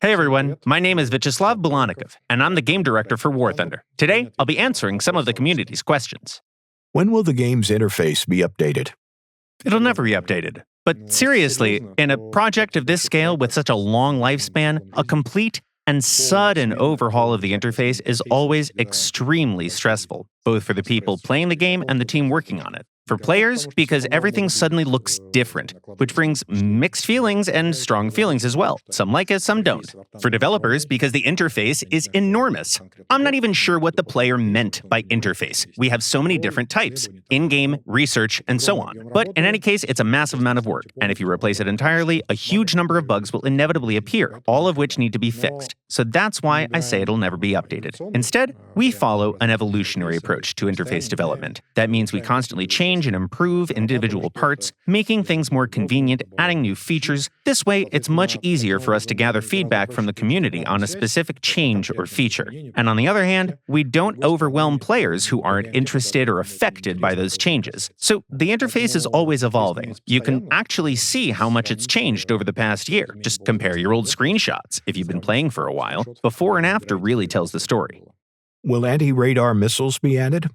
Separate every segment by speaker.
Speaker 1: Hey everyone, my name is Viacheslav Bulannikov, and I'm the game director for War Thunder. Today, I'll be answering some of the community's questions.
Speaker 2: When will the game's interface be updated?
Speaker 1: It'll never be updated. But seriously, in a project of this scale with such a long lifespan, a complete and sudden overhaul of the interface is always extremely stressful, both for the people playing the game and the team working on it. For players, because everything suddenly looks different, which brings mixed feelings and strong feelings as well. Some like it, some don't. For developers, because the interface is enormous. I'm not even sure what the player meant by interface. We have so many different types: in-game, research, and so on. But in any case, it's a massive amount of work, and if you replace it entirely, a huge number of bugs will inevitably appear, all of which need to be fixed. So that's why I say it'll never be updated. Instead, we follow an evolutionary approach to interface development. That means we constantly change and improve individual parts, making things more convenient, adding new features. This way, it's much easier for us to gather feedback from the community on a specific change or feature. And on the other hand, we don't overwhelm players who aren't interested or affected by those changes. So the interface is always evolving. You can actually see how much it's changed over the past year. Just compare your old screenshots if you've been playing for a while. Before and after really tells the story.
Speaker 2: Will anti-radar missiles be added?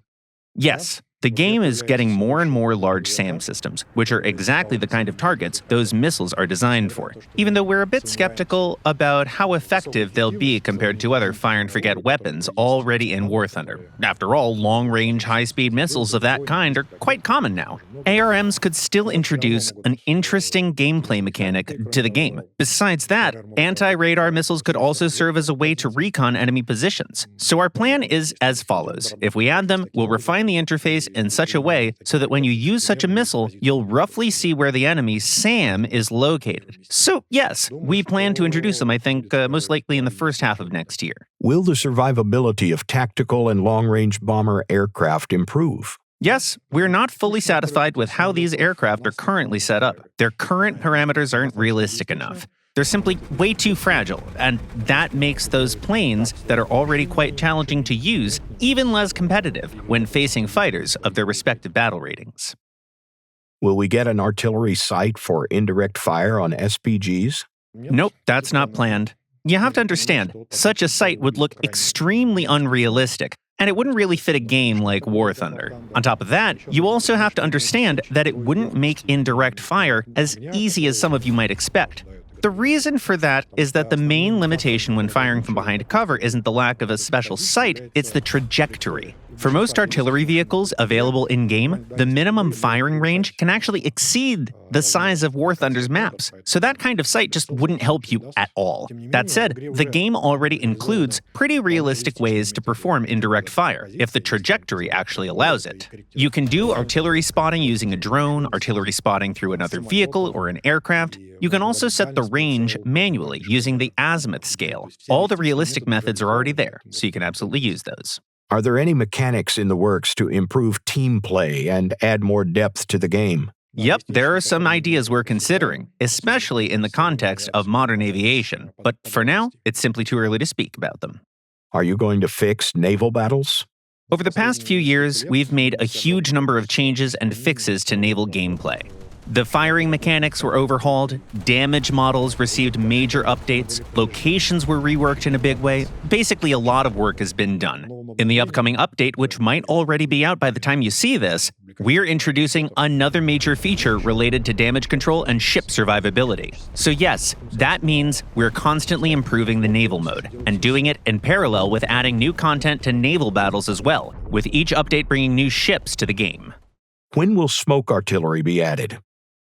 Speaker 1: Yes. The game is getting more and more large SAM systems, which are exactly the kind of targets those missiles are designed for, even though we're a bit skeptical about how effective they'll be compared to other fire-and-forget weapons already in War Thunder. After all, long-range, high-speed missiles of that kind are quite common now. ARMs could still introduce an interesting gameplay mechanic to the game. Besides that, anti-radar missiles could also serve as a way to recon enemy positions. So our plan is as follows. If we add them, we'll refine the interface in such a way so that when you use such a missile, you'll roughly see where the enemy's SAM is located. So yes, we plan to introduce them, I think, most likely in the first half of next year.
Speaker 2: Will the survivability of tactical and long-range bomber aircraft improve?
Speaker 1: Yes, we're not fully satisfied with how these aircraft are currently set up. Their current parameters aren't realistic enough. They're simply way too fragile, and that makes those planes that are already quite challenging to use even less competitive when facing fighters of their respective battle ratings.
Speaker 2: Will we get an artillery sight for indirect fire on SPGs?
Speaker 1: Nope, that's not planned. You have to understand, such a sight would look extremely unrealistic, and it wouldn't really fit a game like War Thunder. On top of that, you also have to understand that it wouldn't make indirect fire as easy as some of you might expect. The reason for that is that the main limitation when firing from behind cover isn't the lack of a special sight, it's the trajectory. For most artillery vehicles available in-game, the minimum firing range can actually exceed the size of War Thunder's maps, so that kind of sight just wouldn't help you at all. That said, the game already includes pretty realistic ways to perform indirect fire, if the trajectory actually allows it. You can do artillery spotting using a drone, artillery spotting through another vehicle or an aircraft. You can also set the range manually using the azimuth scale. All the realistic methods are already there, so you can absolutely use those.
Speaker 2: Are there any mechanics in the works to improve team play and add more depth to the game?
Speaker 1: Yep, there are some ideas we're considering, especially in the context of modern aviation. But for now, it's simply too early to speak about them.
Speaker 2: Are you going to fix naval battles?
Speaker 1: Over the past few years, we've made a huge number of changes and fixes to naval gameplay. The firing mechanics were overhauled, damage models received major updates, locations were reworked in a big way. Basically, a lot of work has been done. In the upcoming update, which might already be out by the time you see this, we're introducing another major feature related to damage control and ship survivability. So yes, that means we're constantly improving the naval mode, and doing it in parallel with adding new content to naval battles as well, with each update bringing new ships to the game.
Speaker 2: When will smoke artillery be added?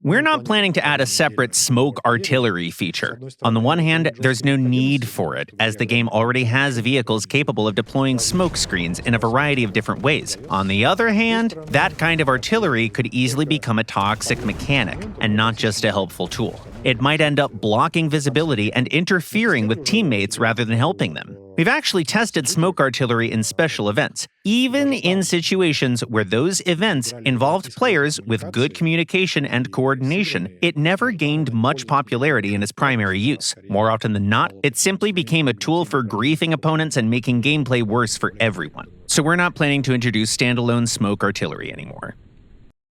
Speaker 1: We're not planning to add a separate smoke artillery feature. On the one hand, there's no need for it, as the game already has vehicles capable of deploying smoke screens in a variety of different ways. On the other hand, that kind of artillery could easily become a toxic mechanic, and not just a helpful tool. It might end up blocking visibility and interfering with teammates rather than helping them. We've actually tested smoke artillery in special events, even in situations where those events involved players with good communication and coordination. It never gained much popularity in its primary use. More often than not, it simply became a tool for griefing opponents and making gameplay worse for everyone. So we're not planning to introduce standalone smoke artillery anymore.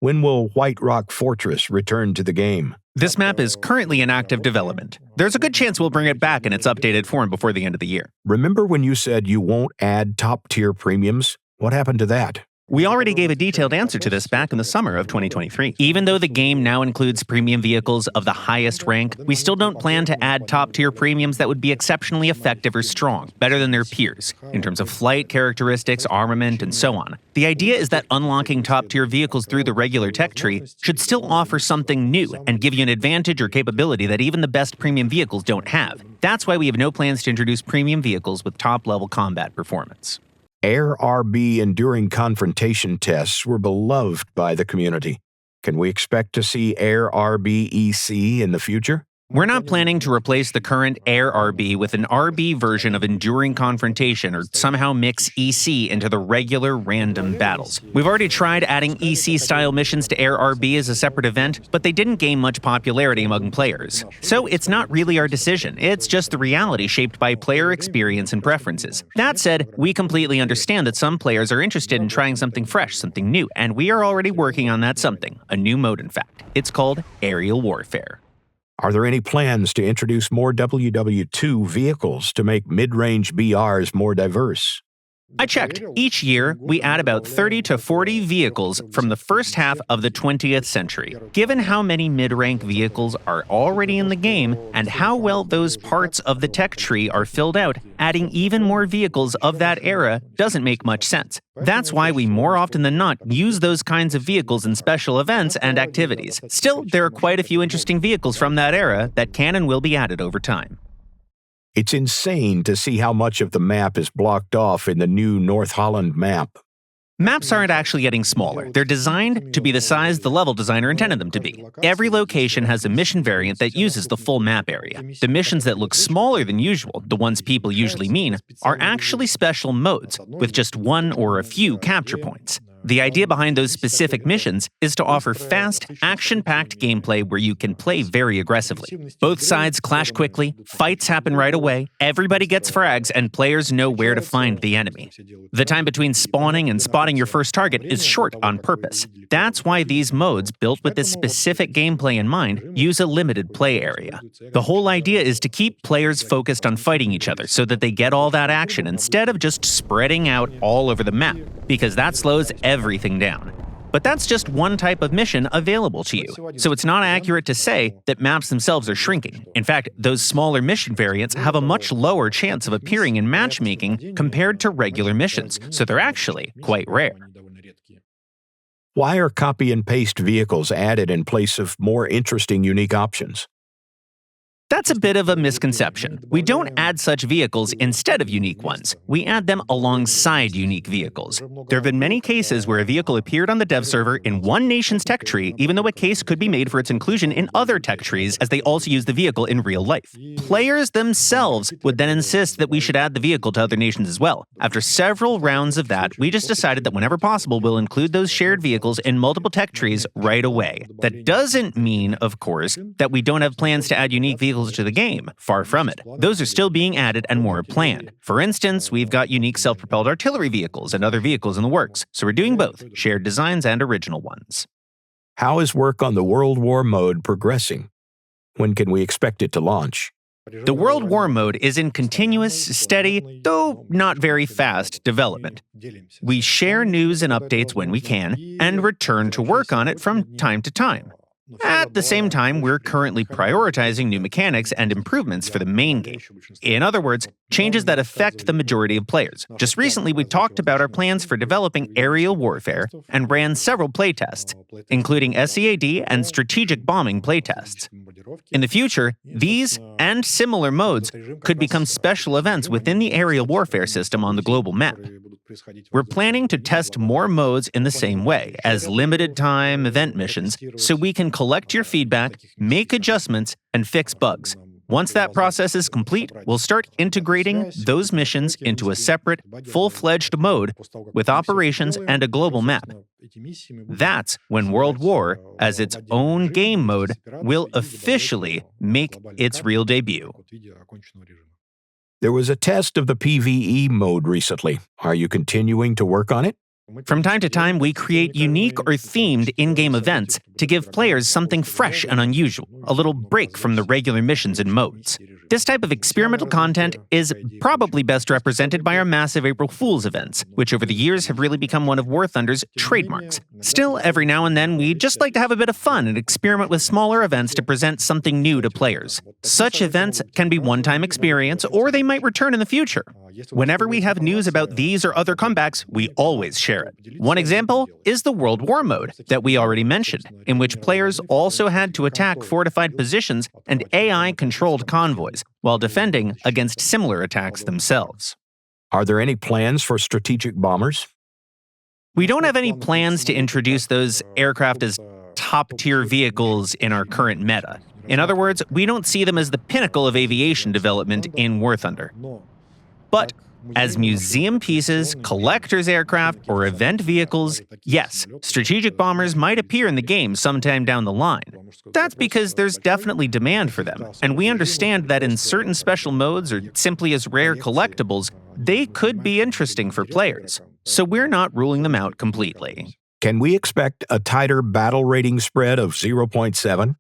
Speaker 2: When will White Rock Fortress return to the game?
Speaker 1: This map is currently in active development. There's a good chance we'll bring it back in its updated form before the end of the year.
Speaker 2: Remember when you said you won't add top-tier premiums? What happened to that?
Speaker 1: We already gave a detailed answer to this back in the summer of 2023. Even though the game now includes premium vehicles of the highest rank, we still don't plan to add top-tier premiums that would be exceptionally effective or strong, better than their peers, in terms of flight characteristics, armament, and so on. The idea is that unlocking top-tier vehicles through the regular tech tree should still offer something new and give you an advantage or capability that even the best premium vehicles don't have. That's why we have no plans to introduce premium vehicles with top-level combat performance.
Speaker 2: Air RB enduring confrontation tests were beloved by the community. Can we expect to see Air RB EC in the future?
Speaker 1: We're not planning to replace the current Air RB with an RB version of Enduring Confrontation or somehow mix EC into the regular random battles. We've already tried adding EC-style missions to Air RB as a separate event, but they didn't gain much popularity among players. So it's not really our decision, it's just the reality shaped by player experience and preferences. That said, we completely understand that some players are interested in trying something fresh, something new, and we are already working on that something, a new mode in fact. It's called Aerial Warfare.
Speaker 2: Are there any plans to introduce more WW2 vehicles to make mid-range BRs more diverse?
Speaker 1: I checked. Each year, we add about 30 to 40 vehicles from the first half of the 20th century. Given how many mid-rank vehicles are already in the game and how well those parts of the tech tree are filled out, adding even more vehicles of that era doesn't make much sense. That's why we more often than not use those kinds of vehicles in special events and activities. Still, there are quite a few interesting vehicles from that era that can and will be added over time.
Speaker 2: It's insane to see how much of the map is blocked off in the new North Holland map.
Speaker 1: Maps aren't actually getting smaller. They're designed to be the size the level designer intended them to be. Every location has a mission variant that uses the full map area. The missions that look smaller than usual, the ones people usually mean, are actually special modes, with just one or a few capture points. The idea behind those specific missions is to offer fast, action-packed gameplay where you can play very aggressively. Both sides clash quickly, fights happen right away, everybody gets frags, and players know where to find the enemy. The time between spawning and spotting your first target is short on purpose. That's why these modes, built with this specific gameplay in mind, use a limited play area. The whole idea is to keep players focused on fighting each other so that they get all that action instead of just spreading out all over the map, because that slows everything down. But that's just one type of mission available to you, so it's not accurate to say that maps themselves are shrinking. In fact, those smaller mission variants have a much lower chance of appearing in matchmaking compared to regular missions, so they're actually quite rare.
Speaker 2: Why are copy and paste vehicles added in place of more interesting unique options?
Speaker 1: That's a bit of a misconception. We don't add such vehicles instead of unique ones. We add them alongside unique vehicles. There have been many cases where a vehicle appeared on the dev server in one nation's tech tree, even though a case could be made for its inclusion in other tech trees as they also use the vehicle in real life. Players themselves would then insist that we should add the vehicle to other nations as well. After several rounds of that, we just decided that whenever possible, we'll include those shared vehicles in multiple tech trees right away. That doesn't mean, of course, that we don't have plans to add unique vehicles to the game. Far from it. Those are still being added and more planned. For instance, we've got unique self-propelled artillery vehicles and other vehicles in the works, so we're doing both, shared designs and original ones.
Speaker 2: How is work on the World War mode progressing? When can we expect it to launch?
Speaker 1: The World War mode is in continuous, steady, though not very fast, development. We share news and updates when we can, and return to work on it from time to time. At the same time, we're currently prioritizing new mechanics and improvements for the main game. In other words, changes that affect the majority of players. Just recently, we talked about our plans for developing aerial warfare and ran several playtests, including SEAD and strategic bombing playtests. In the future, these and similar modes could become special events within the aerial warfare system on the global map. We're planning to test more modes in the same way, as limited-time event missions, so we can collect your feedback, make adjustments, and fix bugs. Once that process is complete, we'll start integrating those missions into a separate, full-fledged mode with operations and a global map. That's when World War, as its own game mode, will officially make its real debut.
Speaker 2: There was a test of the PvE mode recently. Are you continuing to work on it?
Speaker 1: From time to time, we create unique or themed in-game events to give players something fresh and unusual, a little break from the regular missions and modes. This type of experimental content is probably best represented by our massive April Fool's events, which over the years have really become one of War Thunder's trademarks. Still, every now and then, we just like to have a bit of fun and experiment with smaller events to present something new to players. Such events can be one-time experience, or they might return in the future. Whenever we have news about these or other comebacks, we always share it. One example is the World War mode that we already mentioned, in which players also had to attack fortified positions and AI-controlled convoys, while defending against similar attacks themselves.
Speaker 2: Are there any plans for strategic bombers?
Speaker 1: We don't have any plans to introduce those aircraft as top-tier vehicles in our current meta. In other words, we don't see them as the pinnacle of aviation development in War Thunder. But as museum pieces, collector's aircraft, or event vehicles, yes, strategic bombers might appear in the game sometime down the line. That's because there's definitely demand for them, and we understand that in certain special modes or simply as rare collectibles, they could be interesting for players. So we're not ruling them out completely.
Speaker 2: Can we expect a tighter battle rating spread of 0.7?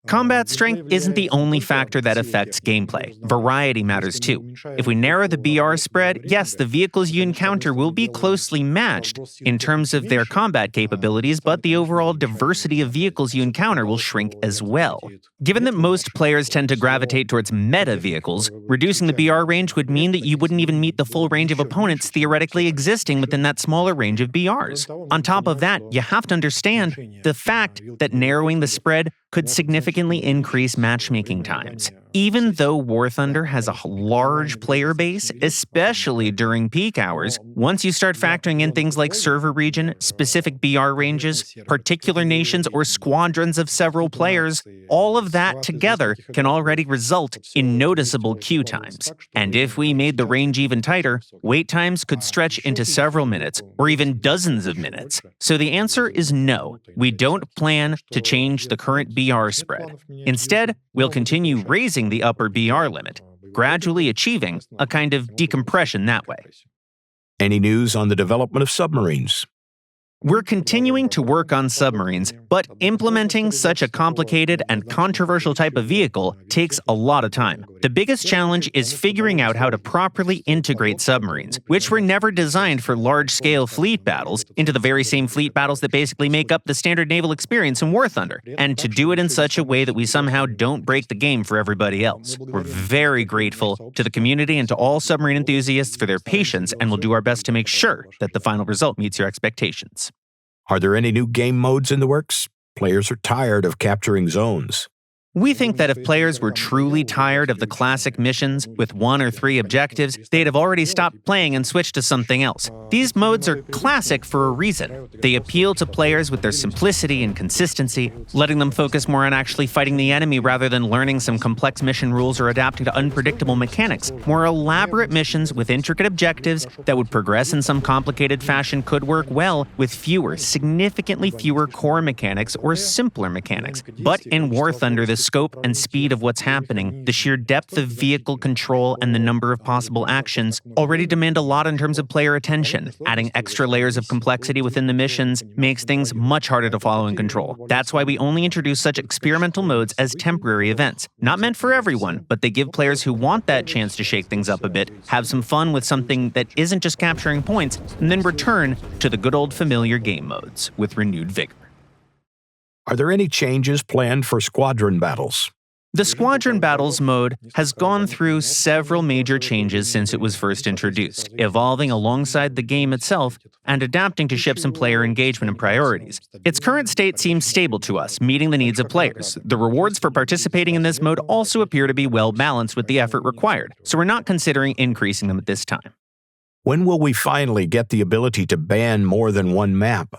Speaker 1: Combat strength isn't the only factor that affects gameplay. Variety matters too. If we narrow the BR spread, yes, the vehicles you encounter will be closely matched in terms of their combat capabilities, but the overall diversity of vehicles you encounter will shrink as well. Given that most players tend to gravitate towards meta vehicles, reducing the BR range would mean that you wouldn't even meet the full range of opponents theoretically existing within that smaller range of BRs. On top of that, you have to understand the fact that narrowing the spread could significantly increase matchmaking times. Even though War Thunder has a large player base, especially during peak hours, once you start factoring in things like server region, specific BR ranges, particular nations, or squadrons of several players, all of that together can already result in noticeable queue times. And if we made the range even tighter, wait times could stretch into several minutes, or even dozens of minutes. So the answer is no, we don't plan to change the current BR spread. Instead, we'll continue raising the upper BR limit, gradually achieving a kind of decompression that way.
Speaker 2: Any news on the development of submarines?
Speaker 1: We're continuing to work on submarines, but implementing such a complicated and controversial type of vehicle takes a lot of time. The biggest challenge is figuring out how to properly integrate submarines, which were never designed for large-scale fleet battles, into the very same fleet battles that basically make up the standard naval experience in War Thunder, and to do it in such a way that we somehow don't break the game for everybody else. We're very grateful to the community and to all submarine enthusiasts for their patience, and we'll do our best to make sure that the final result meets your expectations.
Speaker 2: Are there any new game modes in the works? Players are tired of capturing zones.
Speaker 1: We think that if players were truly tired of the classic missions with 1 or 3 objectives, they'd have already stopped playing and switched to something else. These modes are classic for a reason. They appeal to players with their simplicity and consistency, letting them focus more on actually fighting the enemy rather than learning some complex mission rules or adapting to unpredictable mechanics. More elaborate missions with intricate objectives that would progress in some complicated fashion could work well with significantly fewer core mechanics or simpler mechanics. But in War Thunder, the scope and speed of what's happening, the sheer depth of vehicle control, and the number of possible actions already demand a lot in terms of player attention. Adding extra layers of complexity within the missions makes things much harder to follow and control. That's why we only introduce such experimental modes as temporary events. Not meant for everyone, but they give players who want that chance to shake things up a bit, have some fun with something that isn't just capturing points, and then return to the good old familiar game modes with renewed vigor.
Speaker 2: Are there any changes planned for Squadron battles?
Speaker 1: The Squadron Battles mode has gone through several major changes since it was first introduced, evolving alongside the game itself and adapting to ships and player engagement and priorities. Its current state seems stable to us, meeting the needs of players. The rewards for participating in this mode also appear to be well balanced with the effort required, so we're not considering increasing them at this time.
Speaker 2: When will we finally get the ability to ban more than one map?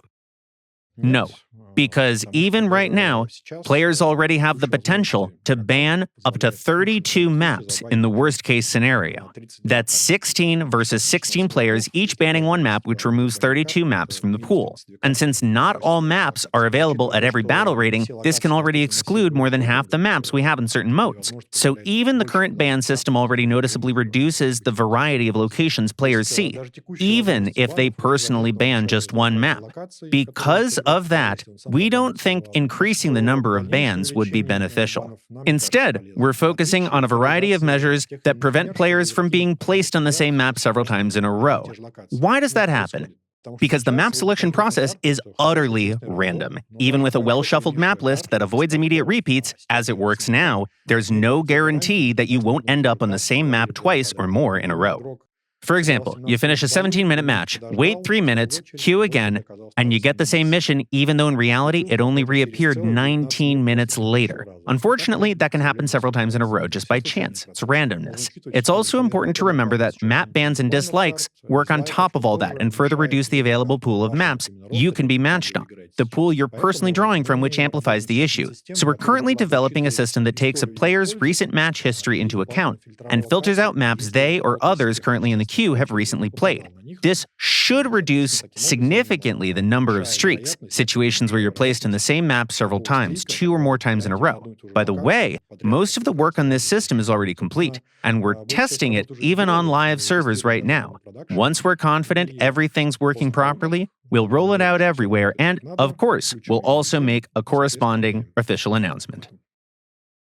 Speaker 1: No, Because even right now, players already have the potential to ban up to 32 maps in the worst-case scenario. That's 16 versus 16 players, each banning one map, which removes 32 maps from the pool. And since not all maps are available at every battle rating, this can already exclude more than half the maps we have in certain modes. So even the current ban system already noticeably reduces the variety of locations players see, even if they personally ban just one map. Because of that, we don't think increasing the number of bans would be beneficial. Instead, we're focusing on a variety of measures that prevent players from being placed on the same map several times in a row. Why does that happen? Because the map selection process is utterly random. Even with a well-shuffled map list that avoids immediate repeats, as it works now, there's no guarantee that you won't end up on the same map twice or more in a row. For example, you finish a 17-minute match, wait 3 minutes, queue again, and you get the same mission even though in reality it only reappeared 19 minutes later. Unfortunately, that can happen several times in a row just by chance. It's randomness. It's also important to remember that map bans and dislikes work on top of all that and further reduce the available pool of maps you can be matched on, the pool you're personally drawing from, which amplifies the issue. So we're currently developing a system that takes a player's recent match history into account and filters out maps they or others currently in the queue have recently played. This should reduce significantly the number of streaks, situations where you're placed in the same map several times, 2 or more times in a row. By the way, most of the work on this system is already complete, and we're testing it even on live servers right now. Once we're confident everything's working properly, we'll roll it out everywhere, and, of course, we'll also make a corresponding official announcement.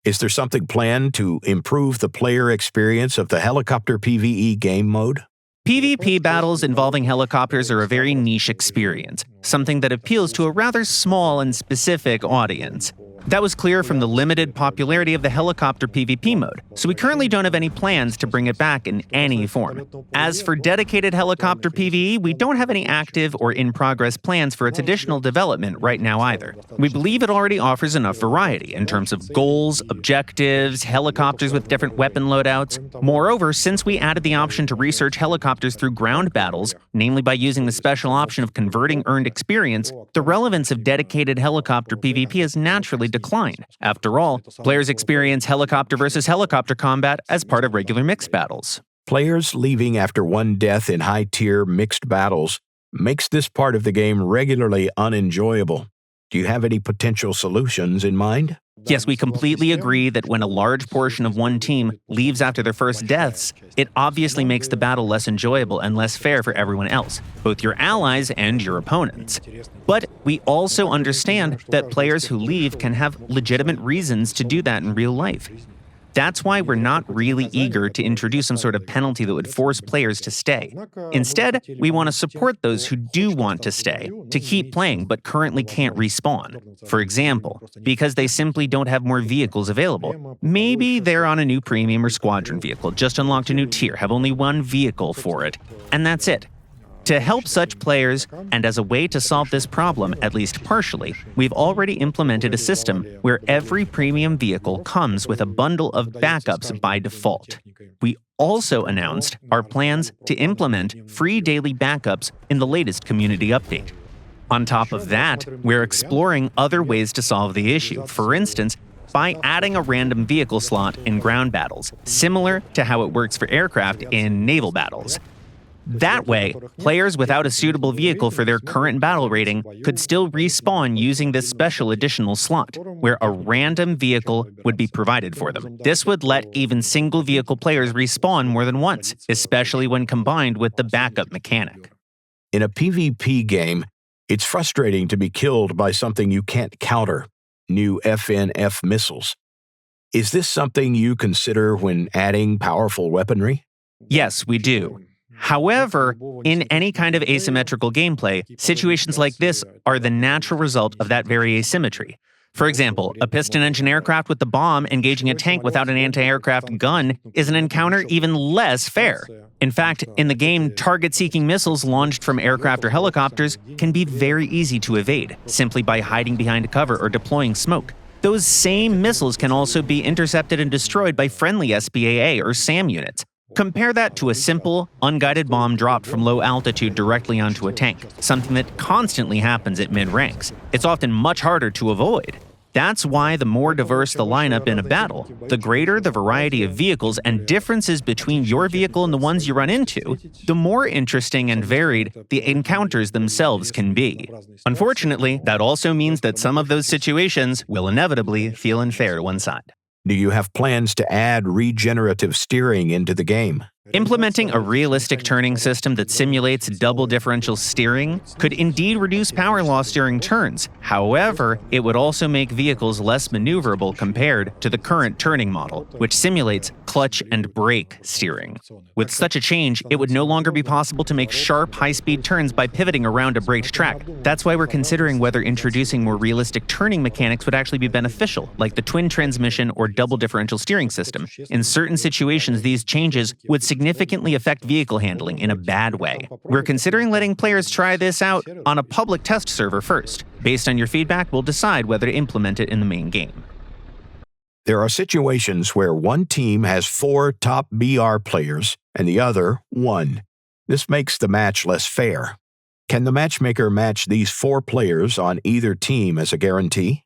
Speaker 2: Is there something planned to improve the player experience of the helicopter PvE game mode?
Speaker 1: PvP battles involving helicopters are a very niche experience, something that appeals to a rather small and specific audience. That was clear from the limited popularity of the helicopter PvP mode, so we currently don't have any plans to bring it back in any form. As for dedicated helicopter PvE, we don't have any active or in-progress plans for its additional development right now either. We believe it already offers enough variety in terms of goals, objectives, helicopters with different weapon loadouts. Moreover, since we added the option to research helicopters through ground battles, namely by using the special option of converting earned experience, the relevance of dedicated helicopter PvP has naturally decline. After all, players experience helicopter versus helicopter combat as part of regular mixed battles.
Speaker 2: Players leaving after one death in high-tier mixed battles makes this part of the game regularly unenjoyable. Do you have any potential solutions in mind?
Speaker 1: Yes, we completely agree that when a large portion of one team leaves after their first deaths, it obviously makes the battle less enjoyable and less fair for everyone else, both your allies and your opponents. But we also understand that players who leave can have legitimate reasons to do that in real life. That's why we're not really eager to introduce some sort of penalty that would force players to stay. Instead, we want to support those who do want to stay, to keep playing but currently can't respawn. For example, because they simply don't have more vehicles available. Maybe they're on a new premium or squadron vehicle, just unlocked a new tier, have only one vehicle for it, and that's it. To help such players, and as a way to solve this problem, at least partially, we've already implemented a system where every premium vehicle comes with a bundle of backups by default. We also announced our plans to implement free daily backups in the latest community update. On top of that, we're exploring other ways to solve the issue, for instance, by adding a random vehicle slot in ground battles, similar to how it works for aircraft in naval battles. That way, players without a suitable vehicle for their current battle rating could still respawn using this special additional slot, where a random vehicle would be provided for them. This would let even single vehicle players respawn more than once, especially when combined with the backup mechanic.
Speaker 2: In a PvP game, it's frustrating to be killed by something you can't counter, new FNF missiles. Is this something you consider when adding powerful weaponry?
Speaker 1: Yes, we do. However, in any kind of asymmetrical gameplay, situations like this are the natural result of that very asymmetry. For example, a piston-engine aircraft with the bomb engaging a tank without an anti-aircraft gun is an encounter even less fair. In fact, in the game, target-seeking missiles launched from aircraft or helicopters can be very easy to evade, simply by hiding behind cover or deploying smoke. Those same missiles can also be intercepted and destroyed by friendly SPAA or SAM units. Compare that to a simple, unguided bomb dropped from low altitude directly onto a tank, something that constantly happens at mid-ranks. It's often much harder to avoid. That's why the more diverse the lineup in a battle, the greater the variety of vehicles and differences between your vehicle and the ones you run into, the more interesting and varied the encounters themselves can be. Unfortunately, that also means that some of those situations will inevitably feel unfair to one side.
Speaker 2: Do you have plans to add regenerative steering into the game?
Speaker 1: Implementing a realistic turning system that simulates double differential steering could indeed reduce power loss during turns. However, it would also make vehicles less maneuverable compared to the current turning model, which simulates clutch and brake steering. With such a change, it would no longer be possible to make sharp, high-speed turns by pivoting around a braked track. That's why we're considering whether introducing more realistic turning mechanics would actually be beneficial, like the twin transmission or double differential steering system. In certain situations, these changes would significantly affect vehicle handling in a bad way. We're considering letting players try this out on a public test server first. Based on your feedback, we'll decide whether to implement it in the main game.
Speaker 2: There are situations where one team has 4 top BR players and the other 1. This makes the match less fair. Can the matchmaker match these 4 players on either team as a guarantee?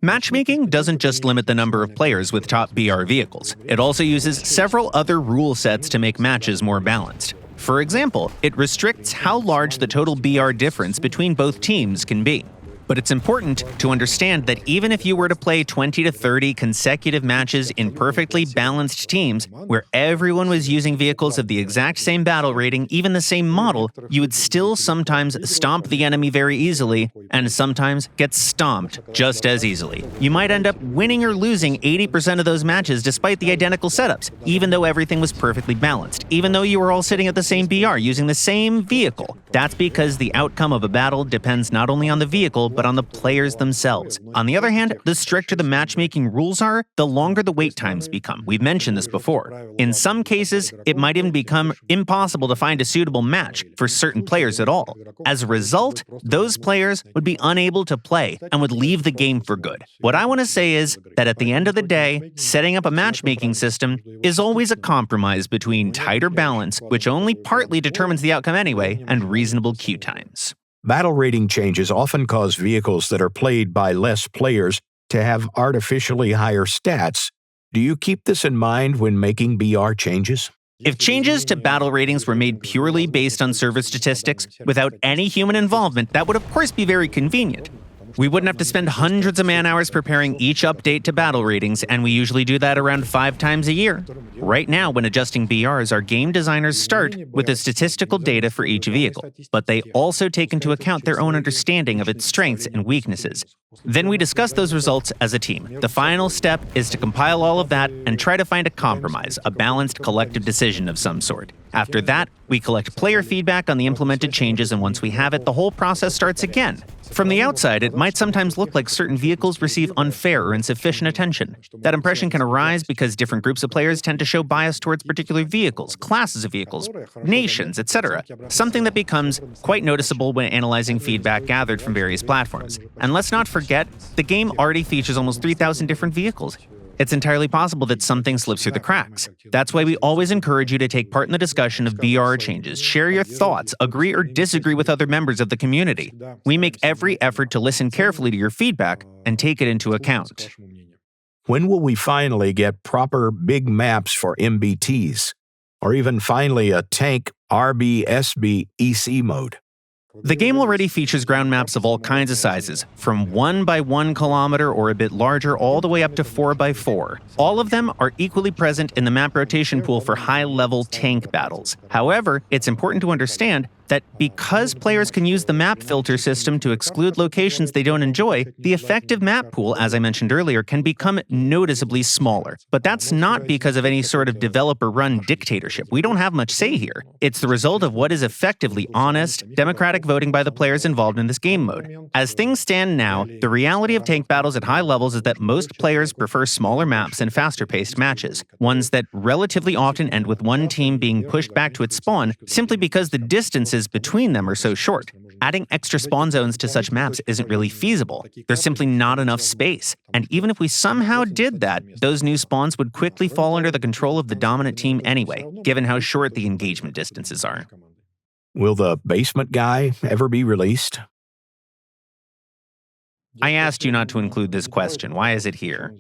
Speaker 1: Matchmaking doesn't just limit the number of players with top BR vehicles. It also uses several other rule sets to make matches more balanced. For example, it restricts how large the total BR difference between both teams can be. But it's important to understand that even if you were to play 20 to 30 consecutive matches in perfectly balanced teams, where everyone was using vehicles of the exact same battle rating, even the same model, you would still sometimes stomp the enemy very easily, and sometimes get stomped just as easily. You might end up winning or losing 80% of those matches despite the identical setups, even though everything was perfectly balanced, even though you were all sitting at the same BR using the same vehicle. That's because the outcome of a battle depends not only on the vehicle, but on the players themselves. On the other hand, the stricter the matchmaking rules are, the longer the wait times become. We've mentioned this before. In some cases, it might even become impossible to find a suitable match for certain players at all. As a result, those players would be unable to play and would leave the game for good. What I want to say is that at the end of the day, setting up a matchmaking system is always a compromise between tighter balance, which only partly determines the outcome anyway, and reasonable queue times.
Speaker 2: Battle rating changes often cause vehicles that are played by less players to have artificially higher stats. Do you keep this in mind when making BR changes?
Speaker 1: If changes to battle ratings were made purely based on server statistics, without any human involvement, that would of course be very convenient. We wouldn't have to spend hundreds of man-hours preparing each update to battle ratings, and we usually do that around 5 times a year. Right now, when adjusting BRs, our game designers start with the statistical data for each vehicle, but they also take into account their own understanding of its strengths and weaknesses. Then we discuss those results as a team. The final step is to compile all of that and try to find a compromise, a balanced collective decision of some sort. After that, we collect player feedback on the implemented changes, and once we have it, the whole process starts again. From the outside, it might sometimes look like certain vehicles receive unfair or insufficient attention. That impression can arise because different groups of players tend to show bias towards particular vehicles, classes of vehicles, nations, etc. Something that becomes quite noticeable when analyzing feedback gathered from various platforms. And let's not forget, the game already features almost 3,000 different vehicles. It's entirely possible that something slips through the cracks. That's why we always encourage you to take part in the discussion of BR changes, share your thoughts, agree or disagree with other members of the community. We make every effort to listen carefully to your feedback and take it into account.
Speaker 2: When will we finally get proper big maps for MBTs? Or even finally a tank RB-SB EC mode?
Speaker 1: The game already features ground maps of all kinds of sizes, from 1 by 1 kilometer or a bit larger all the way up to 4 by 4. All of them are equally present in the map rotation pool for high-level tank battles. However, it's important to understand that because players can use the map filter system to exclude locations they don't enjoy, the effective map pool, as I mentioned earlier, can become noticeably smaller. But that's not because of any sort of developer-run dictatorship. We don't have much say here. It's the result of what is effectively honest, democratic voting by the players involved in this game mode. As things stand now, the reality of tank battles at high levels is that most players prefer smaller maps and faster-paced matches, ones that relatively often end with one team being pushed back to its spawn simply because the distances between them are so short. Adding extra spawn zones to such maps isn't really feasible. There's simply not enough space. And even if we somehow did that, those new spawns would quickly fall under the control of the dominant team anyway, given how short the engagement distances are.
Speaker 2: Will the basement guy ever be released?
Speaker 1: I asked you not to include this question. Why is it here?